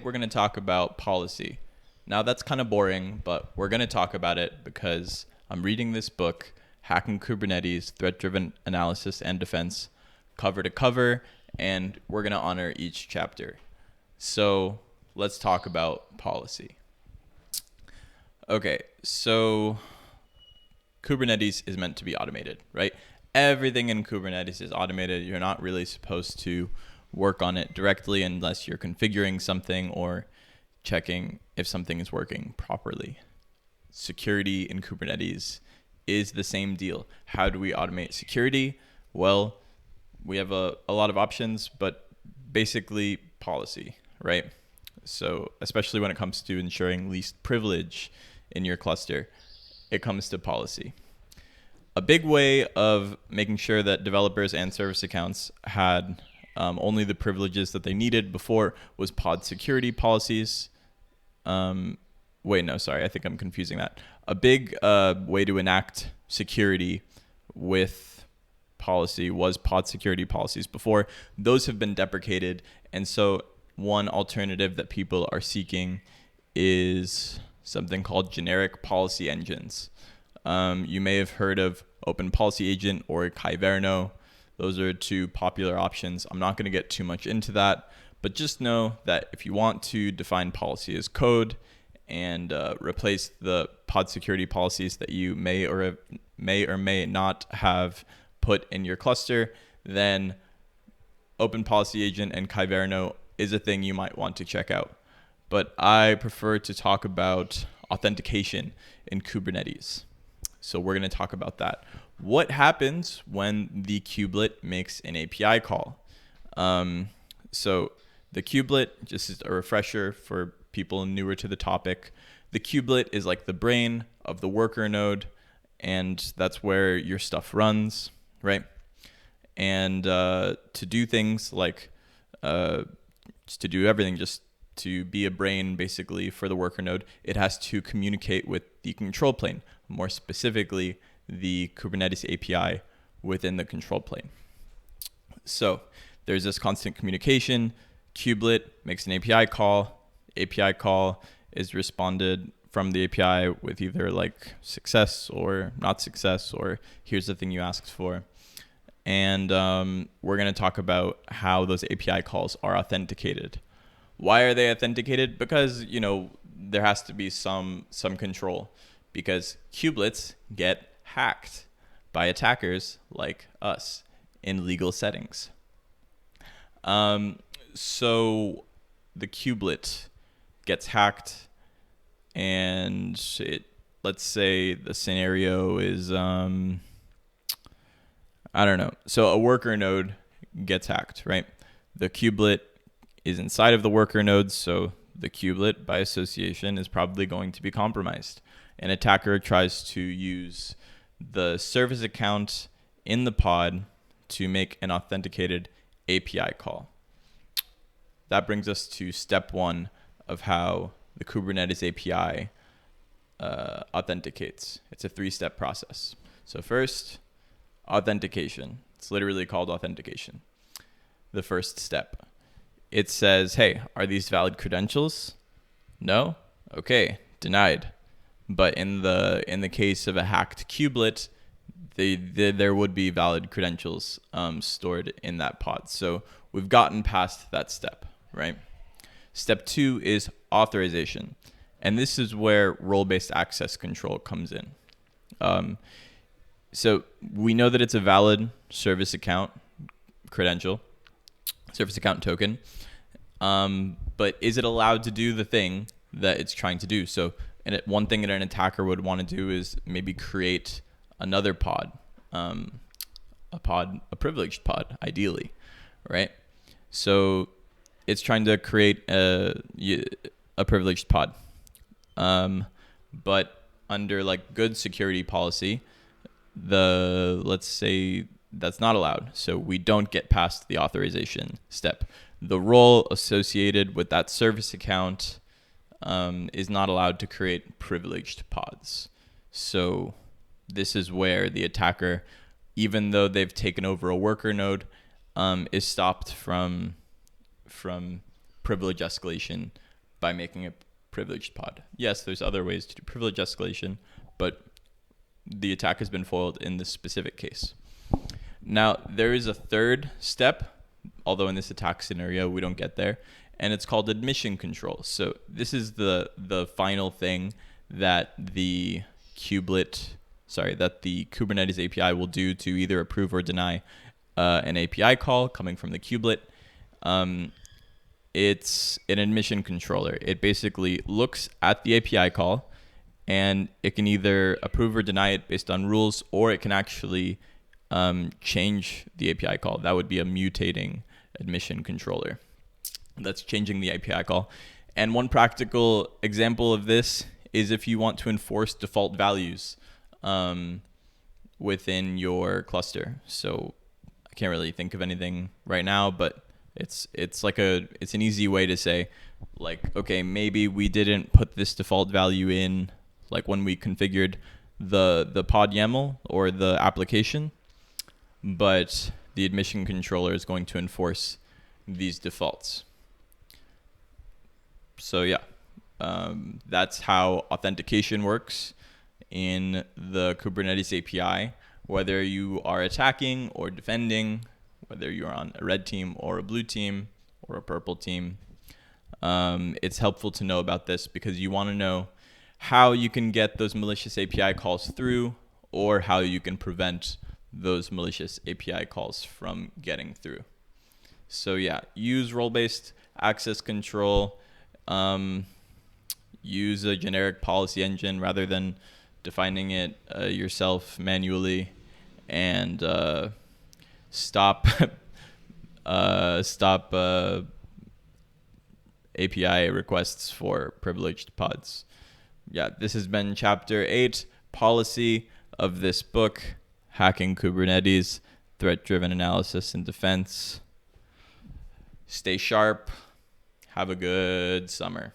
we're going to talk about policy. Now, that's kind of boring, but we're going to talk about it because I'm reading this book, Hacking Kubernetes, Threat-Driven Analysis and Defense, cover to cover, and we're going to honor each chapter. So let's talk about policy. Okay, so Kubernetes is meant to be automated, right? Everything in Kubernetes is automated. You're not really supposed to work on it directly unless you're configuring something or checking if something is working properly. Security in Kubernetes is the same deal. How do we automate security? Well, we have a lot of options, but basically policy, right? So especially when it comes to ensuring least privilege in your cluster, it comes to policy. A big way of making sure that developers and service accounts had only the privileges that they needed before was pod security policies. I think I'm confusing that. A big way to enact security with policy was pod security policies before. Those have been deprecated. And so one alternative that people are seeking is something called generic policy engines. You may have heard of Open Policy Agent or Kyverno. Those are two popular options. I'm not going to get too much into that, but just know that if you want to define policy as code and replace the pod security policies that you may or may not have put in your cluster, then Open Policy Agent and Kyverno is a thing you might want to check out. But I prefer to talk about authentication in Kubernetes. So we're going to talk about that. What happens when the kubelet makes an API call? So the kubelet, just as a refresher for people newer to the topic, the kubelet is like the brain of the worker node, and that's where your stuff runs, right? And to do things like, just to do everything, just to be a brain basically for the worker node, it has to communicate with the control plane, more specifically the Kubernetes API within the control plane. So there's this constant communication. Cubelet makes an API call. API call is responded from the API with either like success or not success, or here's the thing you asked for. And we're going to talk about how those API calls are authenticated. Why are they authenticated? Because, there has to be some control, because kubelets get hacked by attackers like us in legal settings. So the kubelet gets hacked, and let's say the scenario is, I don't know. So a worker node gets hacked, right? The kubelet is inside of the worker node, so the kubelet, by association, is probably going to be compromised. An attacker tries to use the service account in the pod to make an authenticated API call. That brings us to step one of how the Kubernetes API authenticates. It's a 3-step process. So first, authentication. It's literally called authentication. The first step. It says, hey, are these valid credentials? No? Okay, denied. But in the case of a hacked kubelet, there would be valid credentials stored in that pod. So we've gotten past that step, right? Step 2 is authorization. And this is where role-based access control comes in. So we know that it's a valid service account credential, service account token. But is it allowed to do the thing that it's trying to do? So one thing that an attacker would want to do is maybe create another pod, a privileged pod, ideally, right? So it's trying to create a privileged pod. But under like good security policy, let's say that's not allowed. So we don't get past the authorization step. The role associated with that service account is not allowed to create privileged pods. So this is where the attacker, even though they've taken over a worker node, is stopped from privilege escalation by making a privileged pod. Yes, there's other ways to do privilege escalation, but the attack has been foiled in this specific case. Now, there is a third step, although in this attack scenario, we don't get there, and it's called admission control. So this is the final thing that the Kubernetes API will do to either approve or deny an API call coming from the kubelet. It's an admission controller. It basically looks at the API call, and it can either approve or deny it based on rules, or it can actually change the API call. That would be a mutating admission controller that's changing the API call. And one practical example of this is if you want to enforce default values within your cluster. So I can't really think of anything right now, but it's an easy way to say, like, okay, maybe we didn't put this default value in, like when we configured the pod YAML or the application, but the admission controller is going to enforce these defaults. So yeah, that's how authentication works in the Kubernetes API, whether you are attacking or defending, whether you're on a red team or a blue team or a purple team. It's helpful to know about this because you want to know how you can get those malicious API calls through, or how you can prevent those malicious API calls from getting through. So yeah, use role-based access control. Use a generic policy engine rather than defining it yourself manually, and stop API requests for privileged pods. Yeah, this has been Chapter 8, Policy of this book, Hacking Kubernetes, Threat-Driven Analysis and Defense. Stay sharp. Have a good summer.